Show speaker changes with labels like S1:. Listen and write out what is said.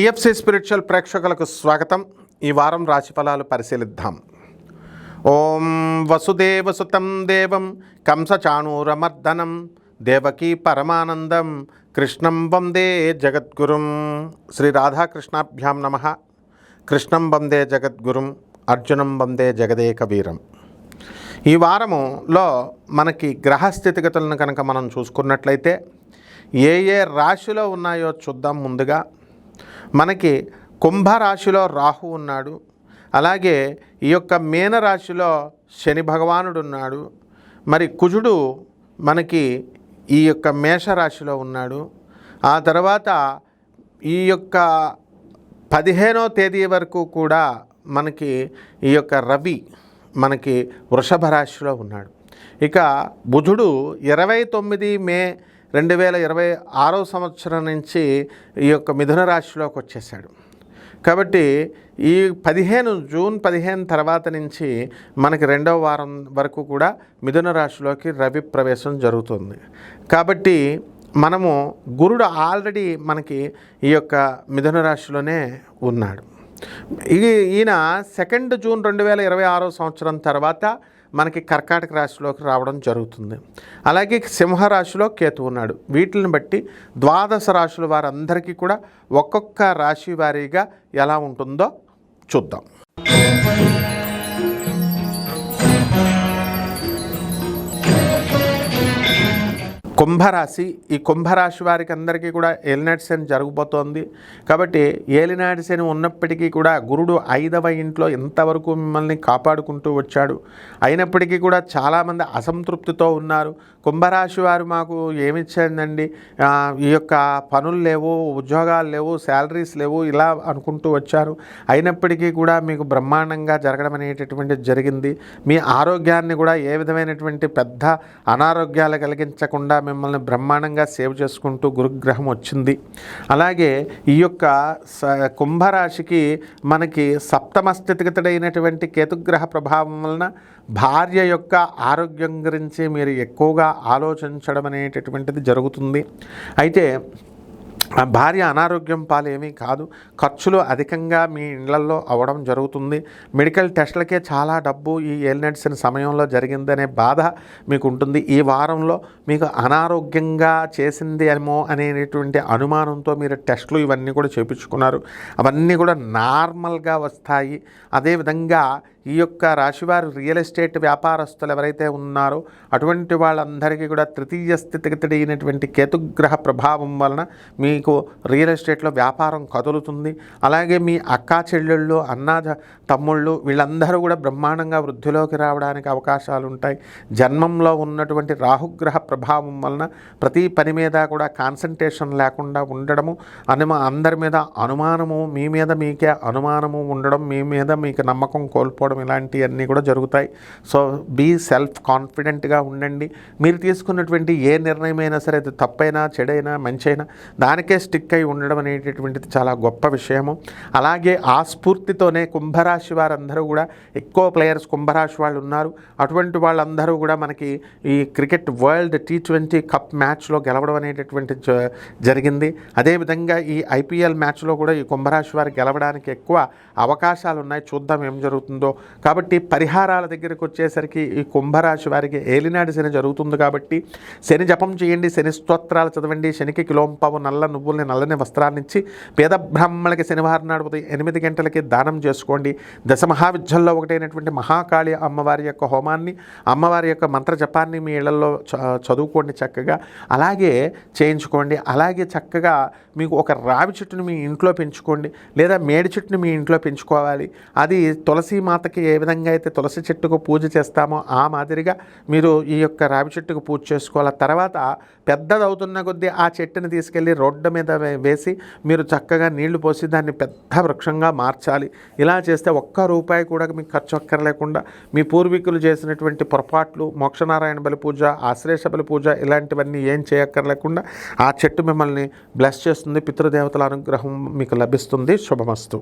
S1: TFC spiritual ప్రేక్షకులకు స్వాగతం. ఈ వారం రాశిఫలాలు పరిశీలిద్దాం. ఓం వసుదేవసుతం దేవం కంసచాణూరమర్దనం దేవకీ పరమానందం కృష్ణం వందే జగద్గురుం. శ్రీ రాధాకృష్ణాభ్యాం నమః. కృష్ణం వందే జగద్గురుం, అర్జునం వందే జగదేక వీరం. ఈ వారములో మనకి గ్రహ స్థితిగతులను కనుక మనం చూసుకున్నట్లయితే ఏ రాశిలో ఉన్నాయో చూద్దాం. ముందుగా మనకి కుంభరాశిలో రాహు ఉన్నాడు. అలాగే ఈ యొక్క మీనరాశిలో శని భగవానుడు ఉన్నాడు. మరి కుజుడు మనకి ఈ యొక్క మేషరాశిలో ఉన్నాడు. ఆ తర్వాత ఈ యొక్క 15వ తేదీ వరకు కూడా మనకి ఈ యొక్క రవి మనకి వృషభ రాశిలో ఉన్నాడు. ఇక బుధుడు 29 మే 2026 సంవత్సరం నుంచి ఈ యొక్క మిథున రాశిలోకి వచ్చేసాడు. కాబట్టి ఈ జూన్ 15 తర్వాత నుంచి మనకి 2వ వారం వరకు కూడా మిథున రాశిలోకి రవి ప్రవేశం జరుగుతుంది. కాబట్టి మనము గురుడు ఆల్రెడీ మనకి ఈ యొక్క మిథున రాశిలోనే ఉన్నాడు. ఈయన 2 జూన్ 2026 సంవత్సరం తర్వాత మనకి కర్కాటక రాశిలోకి రావడం జరుగుతుంది. అలాగే సింహరాశిలో కేతు ఉన్నాడు. వీటిని బట్టి ద్వాదశ రాశుల వారందరికీ కూడా ఒక్కొక్క రాశి వారీగా ఎలా ఉంటుందో చూద్దాం. కుంభరాశి. ఈ కుంభరాశి వారికి అందరికీ కూడా ఏలినాటి శని జరగబోతోంది. కాబట్టి ఏలినాటి శని ఉన్నప్పటికీ కూడా గురుడు 5వ ఇంట్లో ఇంతవరకు మిమ్మల్ని కాపాడుకుంటూ వచ్చాడు. అయినప్పటికీ కూడా చాలామంది అసంతృప్తితో ఉన్నారు. కుంభరాశి వారు మాకు ఏమిచ్చిందండి, ఈ యొక్క పనులు లేవు, ఉద్యోగాలు లేవు, శాలరీస్ లేవు, ఇలా అనుకుంటూ వచ్చారు. అయినప్పటికీ కూడా మీకు బ్రహ్మాండంగా జరగడం అనేటటువంటిది జరిగింది. మీ ఆరోగ్యాన్ని కూడా ఏ విధమైనటువంటి పెద్ద అనారోగ్యాలు కలిగించకుండా మిమ్మల్ని బ్రహ్మాండంగా సేవ్ చేసుకుంటూ గురుగ్రహం వచ్చింది. అలాగే ఈ యొక్క కుంభరాశికి మనకి సప్తమ స్థితిగతుడైనటువంటి కేతుగ్రహ ప్రభావం వలన భార్య యొక్క ఆరోగ్యం గురించి మీరు ఎక్కువగా ఆలోచించడం అనేటటువంటిది జరుగుతుంది. అయితే భార్య అనారోగ్యం పాలేమీ కాదు, ఖర్చులు అధికంగా మీ ఇళ్లలో అవ్వడం జరుగుతుంది. మెడికల్ టెస్టులకే చాలా డబ్బు ఈ ఏలినాటి శని సమయంలో జరిగిందనే బాధ మీకు ఉంటుంది. ఈ వారంలో మీకు అనారోగ్యంగా చేసింది ఏమో అనేటువంటి అనుమానంతో మీరు టెస్టులు ఇవన్నీ కూడా చేయించుకున్నారు. అవన్నీ కూడా నార్మల్గా వస్తాయి. అదేవిధంగా ఈ యొక్క రాశివారు రియల్ ఎస్టేట్ వ్యాపారస్తులు ఎవరైతే ఉన్నారో అటువంటి వాళ్ళందరికీ కూడా తృతీయ స్థితిగతుడైనటువంటి కేతుగ్రహ ప్రభావం వలన మీకు రియల్ ఎస్టేట్లో వ్యాపారం కదులుతుంది. అలాగే మీ అక్కా చెల్లెళ్ళు, అన్నా తమ్ముళ్ళు వీళ్ళందరూ కూడా బ్రహ్మాండంగా వృద్ధిలోకి రావడానికి అవకాశాలు ఉంటాయి. జన్మంలో ఉన్నటువంటి రాహుగ్రహ ప్రభావం వలన ప్రతి పని మీద కూడా కాన్సన్ట్రేషన్ లేకుండా ఉండడము, అందరి మీద అనుమానము, మీ మీద మీకే అనుమానము ఉండడం, మీ మీద మీకు నమ్మకం కోల్పోవడం, ఇలాంటివన్నీ కూడా జరుగుతాయి. సో బీ సెల్ఫ్ కాన్ఫిడెంట్గా ఉండండి. మీరు తీసుకున్నటువంటి ఏ నిర్ణయమైనా సరే అది తప్పైనా చెడైనా మంచైనా దానికే స్టిక్ అయి ఉండడం అనేటటువంటిది చాలా గొప్ప విషయము. అలాగే ఆ స్ఫూర్తితోనే కుంభరాశి వారందరూ కూడా ఎక్కువ ప్లేయర్స్ కుంభరాశి వాళ్ళు ఉన్నారు. అటువంటి వాళ్ళందరూ కూడా మనకి ఈ క్రికెట్ వరల్డ్ T20 కప్ మ్యాచ్లో గెలవడం అనేటటువంటి జరిగింది. అదేవిధంగా ఈ IPL మ్యాచ్లో కూడా ఈ కుంభరాశి వారు గెలవడానికి ఎక్కువ అవకాశాలు ఉన్నాయి. చూద్దాం ఏం జరుగుతుందో. కాబట్టి పరిహారాల దగ్గరికి వచ్చేసరికి ఈ కుంభరాశి వారికి ఏలినాటి శని జరుగుతుంది. కాబట్టి శని జపం చేయండి, శని స్తోత్రాలు చదవండి, శనికి కిలోంపావు నల్ల నువ్వుల్ని నల్లని వస్త్రాన్నిచ్చి పేద బ్రాహ్మణులకి శనివారం నాడు 8 గంటలకి దానం చేసుకోండి. దశ మహావిద్యల్లో ఒకటైనటువంటి మహాకాళి అమ్మవారి యొక్క హోమాన్ని, అమ్మవారి యొక్క మంత్ర జపాన్ని మీ ఇళ్లలో చదువుకోండి చక్కగా, అలాగే చేయించుకోండి. అలాగే చక్కగా మీకు ఒక రావి చెట్టుని మీ ఇంట్లో పెంచుకోండి, లేదా మేడి చెట్టుని మీ ఇంట్లో పెంచుకోవాలి. అది తులసి మాతకి ఏ విధంగా అయితే తులసి చెట్టుకు పూజ చేస్తామో ఆ మాదిరిగా మీరు ఈ యొక్క రావి చెట్టుకు పూజ చేసుకోవాలి. తర్వాత పెద్దదవుతున్న కొద్దీ ఆ చెట్టుని తీసుకెళ్ళి రోడ్డు మీద వేసి మీరు చక్కగా నీళ్లు పోసి దాన్ని పెద్ద వృక్షంగా మార్చాలి. ఇలా చేస్తే ₹1 కూడా మీకు ఖర్చు అక్కర్లేకుండా మీ పూర్వీకులు చేసినటువంటి పొరపాట్లు, మోక్షనారాయణ బలి పూజ, ఆశ్లేష బలి పూజ ఇలాంటివన్నీ ఏం చేయక్కర్లేకుండా ఆ చెట్టు మిమ్మల్ని బ్లెస్ చేస్తుంది. పితృదేవతల అనుగ్రహం మీకు లభిస్తుంది. శుభమస్తు.